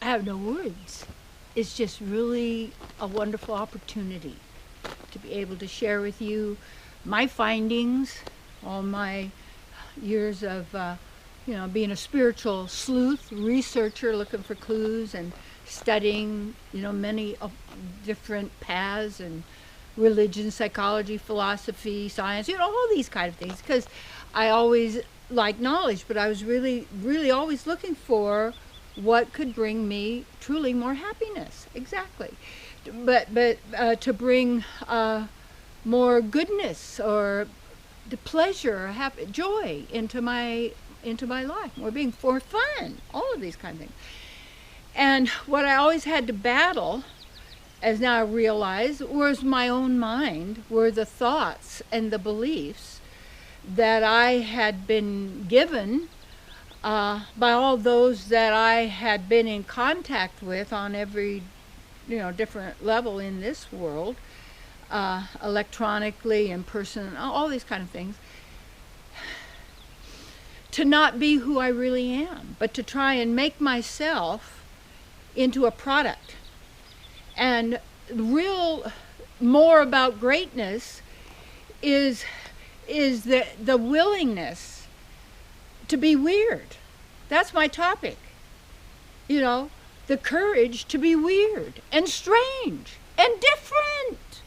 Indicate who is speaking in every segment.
Speaker 1: I have no words. It's just really a wonderful opportunity to be able to share with you my findings, all my years of, being a spiritual sleuth, researcher, looking for clues and studying, many different paths and religion, psychology, philosophy, science, all these kind of things. Because I always liked knowledge, but I was really, really always looking for what could bring me truly more happiness. Exactly. But to bring more goodness or the pleasure, joy into my life, more being for fun, all of these kind of things. And what I always had to battle, as now I realize, was my own mind, were the thoughts and the beliefs that I had been given by all those that I had been in contact with on every, different level in this world, electronically, in person, all these kind of things. To not be who I really am, but to try and make myself into a product. And real more about greatness is the willingness to be weird. That's my topic. The courage to be weird and strange and different.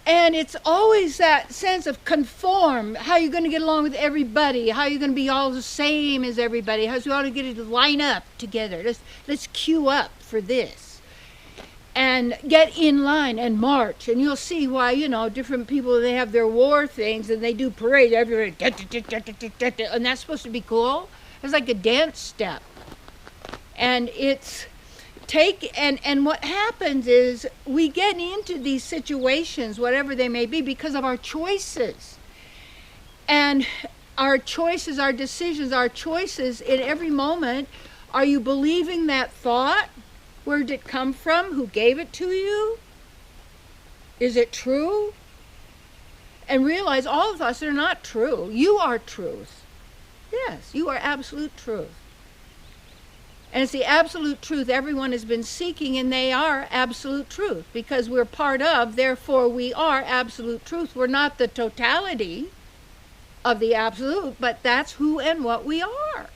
Speaker 1: And it's always that sense of conform. How are you going to get along with everybody? How are you going to be all the same as everybody? How you ought to get it to line up together? Let's queue up for this. And get in line and march. And you'll see why, different people, they have their war things and they do parades everywhere. And that's supposed to be cool. It's like a dance step. And it's and what happens is we get into these situations, whatever they may be, because of our choices. And our choices, our decisions, our choices in every moment. Are you believing that thought? Where did it come from? Who gave it to you? Is it true? And realize all of us are not true. You are truth. Yes, you are absolute truth. And it's the absolute truth everyone has been seeking, and they are absolute truth because we're part of, therefore we are absolute truth. We're not the totality of the absolute, but that's who and what we are.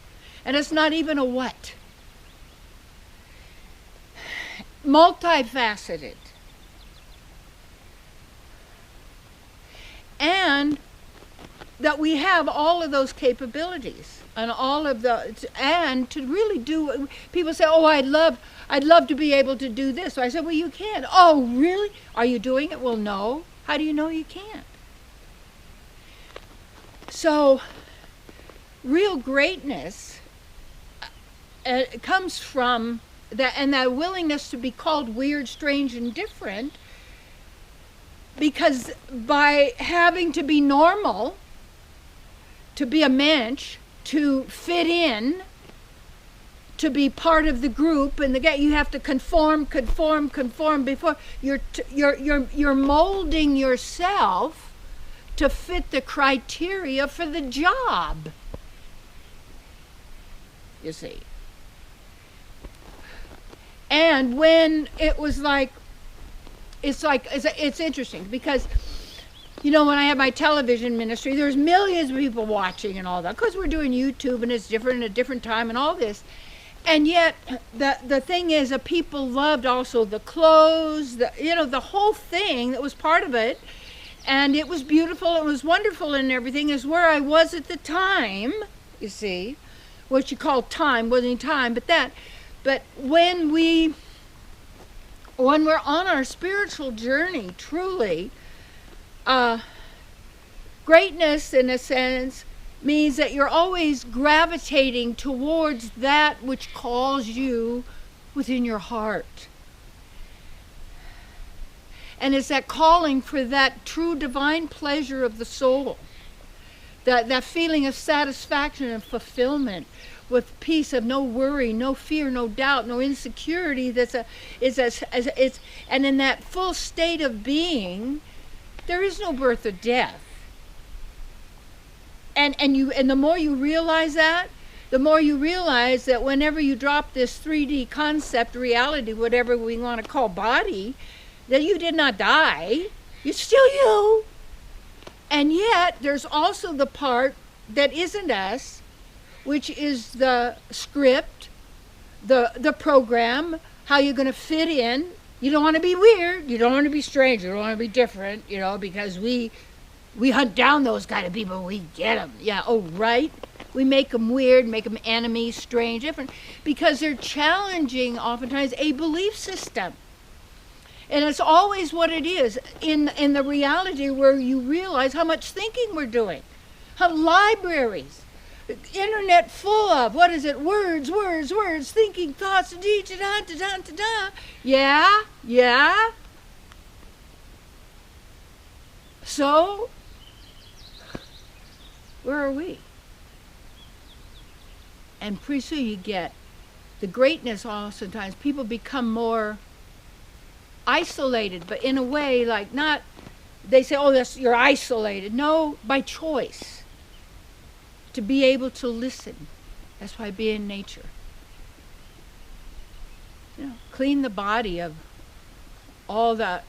Speaker 1: And it's not even a what. Multifaceted. And that we have all of those capabilities and all of and to really do, people say, oh, I'd love to be able to do this. So I said, well, you can. Oh, really? Are you doing it? Well, no. How do you know you can't? So real greatness comes from that, and that willingness to be called weird, strange, and different, because by having to be normal, to be a mensch, to fit in, to be part of the group, and you have to conform before you're molding yourself to fit the criteria for the job. You see. And when it was it's interesting because, when I had my television ministry, there's millions of people watching and all that, because we're doing YouTube and it's different at a different time and all this. And yet, the thing is that people loved also the clothes, the whole thing that was part of it. And it was beautiful, it was wonderful and everything, is where I was at the time, you see. What you call time, wasn't time, but when we're on our spiritual journey, truly, greatness, in a sense, means that you're always gravitating towards that which calls you within your heart. And it's that calling for that true divine pleasure of the soul, that feeling of satisfaction and fulfillment, with peace of no worry, no fear, no doubt, no insecurity. And in that full state of being, there is no birth or death. And the more you realize that, the more you realize that whenever you drop this 3D concept, reality, whatever we want to call body, that you did not die. You're still you. And yet, there's also the part that isn't us, which is the script, the program, how you're going to fit in. You don't want to be weird. You don't want to be strange. You don't want to be different, because we hunt down those kind of people. We get them. Yeah, oh, right. We make them weird, make them enemies, strange, different, because they're challenging, oftentimes, a belief system. And it's always what it is in the reality where you realize how much thinking we're doing. How libraries, internet full of, words, thinking, thoughts, da-da-da-da-da-da. Yeah. So, where are we? And pretty soon you get the greatness. Oftentimes people become more isolated, but in a way, like, not, they say, oh, you're isolated. No, by choice. To be able to listen. That's why be in nature. Clean the body of all the,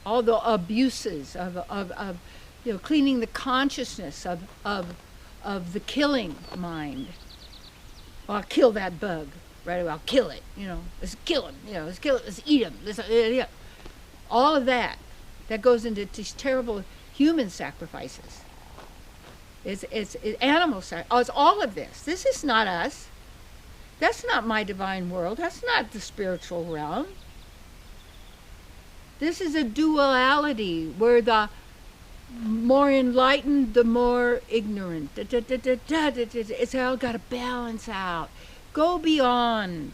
Speaker 1: all the abuses of cleaning the consciousness of the killing mind. Well, I'll kill that bug. Right away, I'll kill it. Let's kill him. Let's kill it. Let's eat him. All of that goes into these terrible human sacrifices. It's animal sacrifice. Oh, it's all of this. This is not us. That's not my divine world. That's not the spiritual realm. This is a duality where the more enlightened, the more ignorant. It's all got to balance out. Go beyond.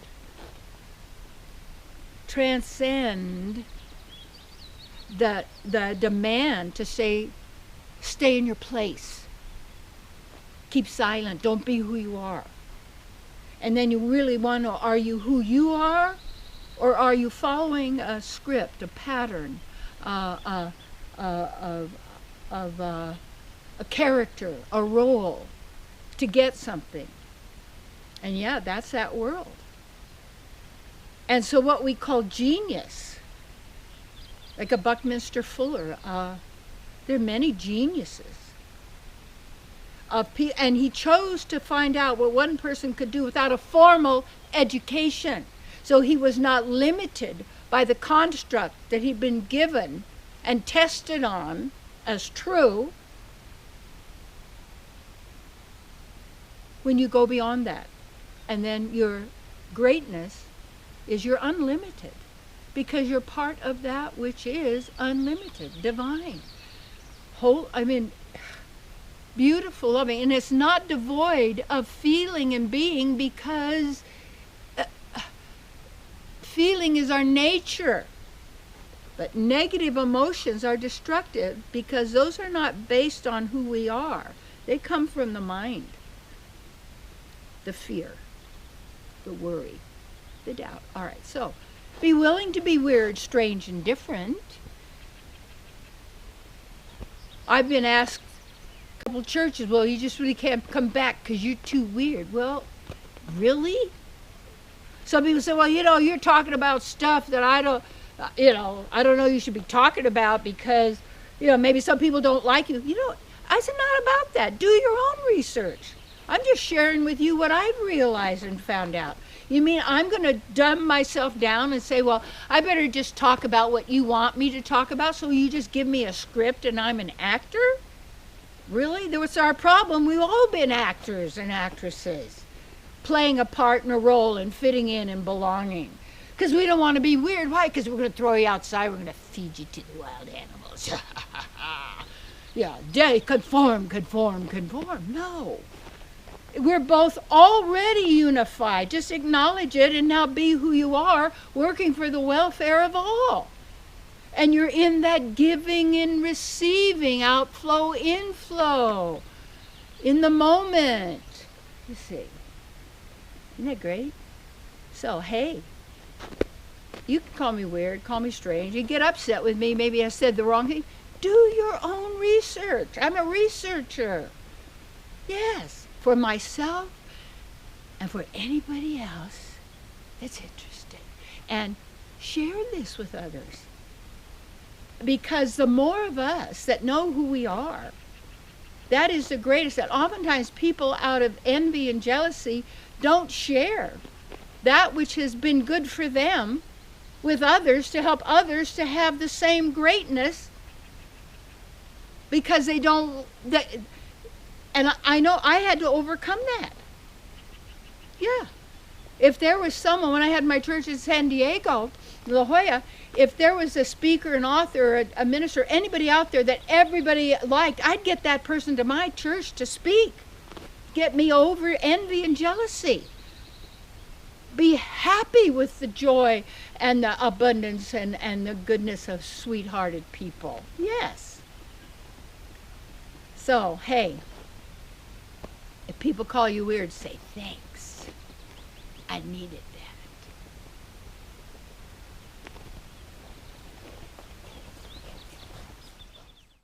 Speaker 1: Transcend the demand to stay in your place. Keep silent. Don't be who you are. And then you really want to know, are you who you are? Or are you following a script, a pattern, of a character, a role to get something? And yeah, that's that world. And so what we call genius, like a Buckminster Fuller, there are many geniuses. And he chose to find out what one person could do without a formal education. So he was not limited by the construct that he'd been given and tested on as true. When you go beyond that, and then your greatness is you're unlimited, because you're part of that which is unlimited, divine, whole. Beautiful, loving, and it's not devoid of feeling and being, because feeling is our nature. But negative emotions are destructive, because those are not based on who we are. They come from the mind. The fear, the worry, the doubt. All right, so be willing to be weird, strange, and different. I've been asked a couple churches, well, you just really can't come back because you're too weird. Well, really? Some people say, well, you're talking about stuff that I don't know you should be talking about, because, maybe some people don't like you. I said, not about that. Do your own research. I'm just sharing with you what I've realized and found out. You mean I'm going to dumb myself down and say, well, I better just talk about what you want me to talk about, so you just give me a script and I'm an actor? Really? That's our problem. We've all been actors and actresses, playing a part and a role and fitting in and belonging. Because we don't want to be weird. Why? Because we're going to throw you outside. We're going to feed you to the wild animals. Yeah, conform. No. We're both already unified. Just acknowledge it and now be who you are, working for the welfare of all. And you're in that giving and receiving, outflow, inflow, in the moment. You see. Isn't that great? So, hey, you can call me weird, call me strange. You get upset with me, maybe I said the wrong thing. Do your own research. I'm a researcher. Yes. for myself and for anybody else that's interested. And share this with others. Because the more of us that know who we are, that is the greatest. And oftentimes people out of envy and jealousy don't share that which has been good for them with others to help others to have the same greatness, because they don't, and I know I had to overcome that. Yeah. If there was someone, when I had my church in San Diego, La Jolla, if there was a speaker, an author, a minister, anybody out there that everybody liked, I'd get that person to my church to speak. Get me over envy and jealousy. Be happy with the joy and the abundance and the goodness of sweethearted people. Yes. So, hey, if people call you weird, say thanks. I needed that.